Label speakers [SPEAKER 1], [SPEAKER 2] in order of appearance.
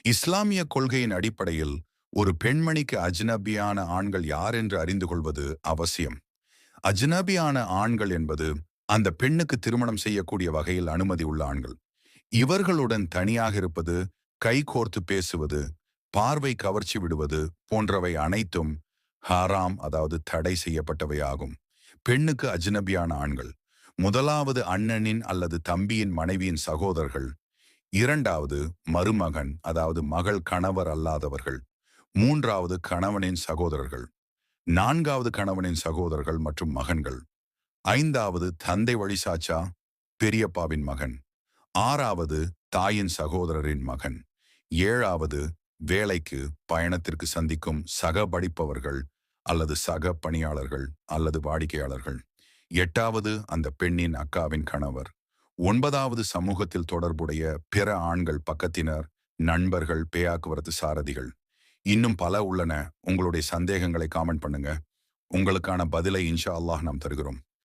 [SPEAKER 1] இஸ்லாமிய கொள்கையின் அடிப்படையில் ஒரு பெண்மணிக்கு அஜ்னபியான ஆண்கள் யார் என்று அறிந்து கொள்வது அவசியம். அஜ்னபியான ஆண்கள் என்பது அந்த பெண்ணுக்கு திருமணம் செய்யக்கூடிய வகையில் அனுமதி உள்ள ஆண்கள். இவர்களுடன் தனியாக இருப்பது, கைகோர்த்து பேசுவது, பார்வை கவர்ச்சி விடுவது போன்றவை அனைத்தும் ஹராம், அதாவது தடை செய்யப்பட்டவை ஆகும். பெண்ணுக்கு அஜ்னபியான ஆண்கள் முதலாவது அண்ணனின் அல்லது தம்பியின் மனைவியின் சகோதரர்கள், இரண்டாவது மருமகன் அதாவது மகள் கணவர் அல்லாதவர்கள், மூன்றாவது கணவனின் சகோதரர்கள், நான்காவது கணவனின் சகோதரர்கள் மற்றும் மகன்கள், ஐந்தாவது தந்தை வழி சாச்சா பெரியப்பாவின் மகன், ஆறாவது தாயின் சகோதரரின் மகன், ஏழாவது வேலைக்கு பயணத்திற்கு சந்திக்கும் சக படிப்பவர்கள் அல்லது சக பணியாளர்கள் அல்லது வாடிக்கையாளர்கள், எட்டாவது அந்த பெண்ணின் அக்காவின் கணவர், ஒன்பதாவது சமூகத்தில் தொடர்புடைய பிற ஆண்கள் பக்கத்தினர், நண்பர்கள், பேயாக்குவரத்து சாரதிகள். இன்னும் பல உள்ளன. உங்களுடைய சந்தேகங்களை காமெண்ட் பண்ணுங்க. உங்களுக்கான பதிலை இன்ஷா அல்லாஹ் நாம் தருகிறோம்.